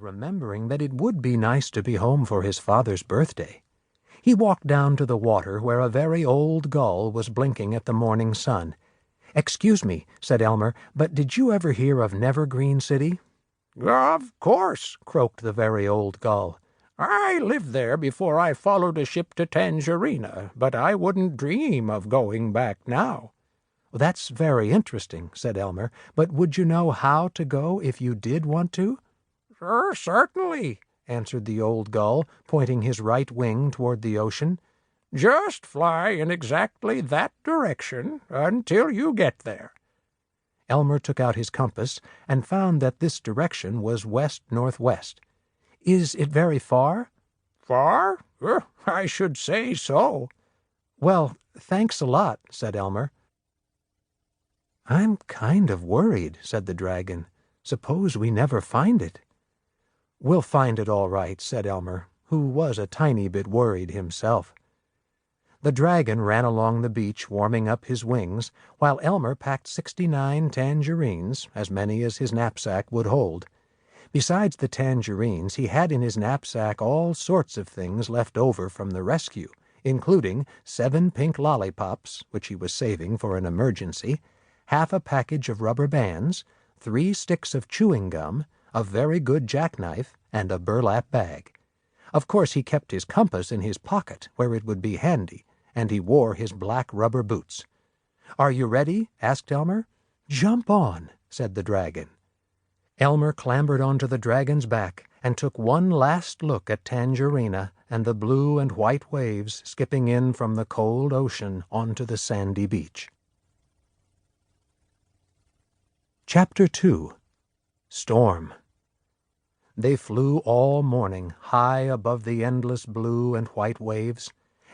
remembering that it would be nice to be home for his father's birthday. He walked down to the water where a very old gull was blinking at the morning sun. "Excuse me," said Elmer, "but did you ever hear of Nevergreen City?" "Of course," croaked the very old gull. "I lived there before I followed a ship to Tangerina, but I wouldn't dream of going back now." "That's very interesting," said Elmer, "but would you know how to go if you did want to?" Certainly," answered the old gull, pointing his right wing toward the ocean. "Just fly in exactly that direction until you get there." Elmer took out his compass and found that this direction was west-northwest. "Is it very far?" "Far? I should say so." "Well, thanks a lot," said Elmer. "I'm kind of worried," said the dragon. "Suppose we never find it." "We'll find it all right," said Elmer, who was a tiny bit worried himself. The dragon ran along the beach warming up his wings, while Elmer packed 69 tangerines, as many as his knapsack would hold. Besides the tangerines, he had in his knapsack all sorts of things left over from the rescue, including 7 pink lollipops, which he was saving for an emergency, half a package of rubber bands, 3 sticks of chewing gum, a very good jackknife, and a burlap bag. Of course, he kept his compass in his pocket, where it would be handy, and he wore his black rubber boots. "Are you ready?" asked Elmer. "Jump on," said the dragon. Elmer clambered onto the dragon's back and took one last look at Tangerina and the blue and white waves skipping in from the cold ocean onto the sandy beach. Chapter 2. Storm. They flew all morning, high above the endless blue and white waves.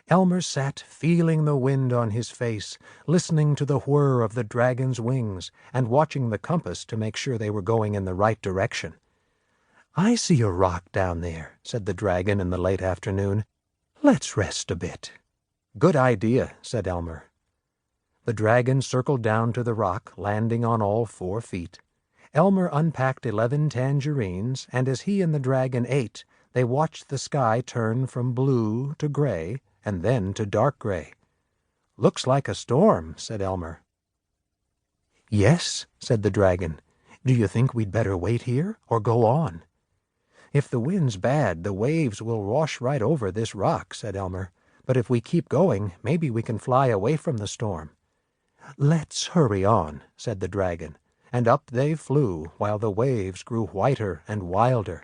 Elmer sat feeling the wind on his face, listening to the whir of the dragon's wings, and watching the compass to make sure they were going in the right direction. "I see a rock down there," said the dragon in the late afternoon. "Let's rest a bit." "Good idea," said Elmer. The dragon circled down to the rock, landing on all 4 feet. Elmer unpacked 11 tangerines, and as he and the dragon ate, they watched the sky turn from blue to gray, and then to dark gray. "Looks like a storm," said Elmer. "Yes," said the dragon. "Do you think we'd better wait here, or go on?" "If the wind's bad, the waves will wash right over this rock," said Elmer. "But if we keep going, maybe we can fly away from the storm." "Let's hurry on," said the dragon, and up they flew while the waves grew whiter and wilder.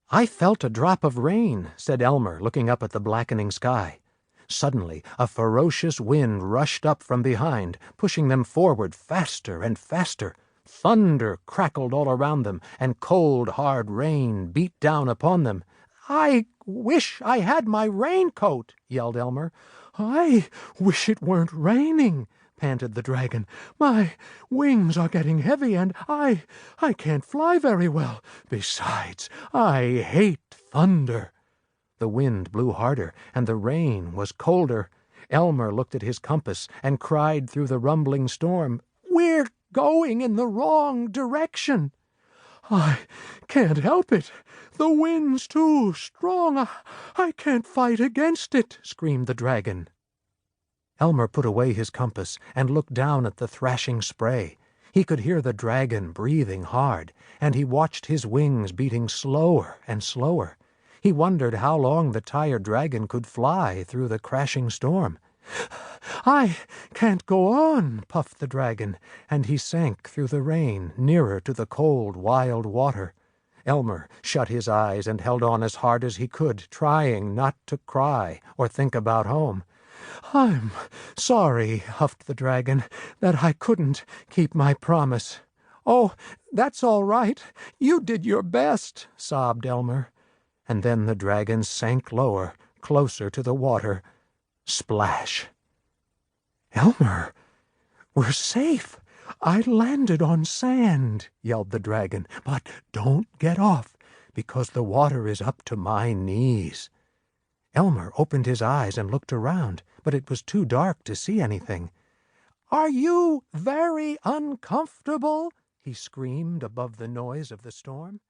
"I felt a drop of rain," said Elmer, looking up at the blackening sky. Suddenly, a ferocious wind rushed up from behind, pushing them forward faster and faster. Thunder crackled all around them, and cold, hard rain beat down upon them. "I wish I had my raincoat," yelled Elmer. "I wish it weren't raining," panted the dragon. "My wings are getting heavy, and I can't fly very well. Besides, I hate thunder." The wind blew harder, and the rain was colder. Elmer looked at his compass and cried through the rumbling storm, "We're going in the wrong direction." "I can't help it. The wind's too strong. I can't fight against it," screamed the dragon. Elmer put away his compass and looked down at the thrashing spray. He could hear the dragon breathing hard, and he watched his wings beating slower and slower. He wondered how long the tired dragon could fly through the crashing storm. "I can't go on," puffed the dragon, and he sank through the rain nearer to the cold, wild water. Elmer shut his eyes and held on as hard as he could, trying not to cry or think about home. "I'm sorry," huffed the dragon, "that I couldn't keep my promise." "Oh, that's all right. You did your best," sobbed Elmer. And then the dragon sank lower, closer to the water. Splash! "Elmer, we're safe. I landed on sand," yelled the dragon. "But don't get off, because the water is up to my knees." Elmer opened his eyes and looked around, but it was too dark to see anything. "Are you very uncomfortable?" he screamed above the noise of the storm.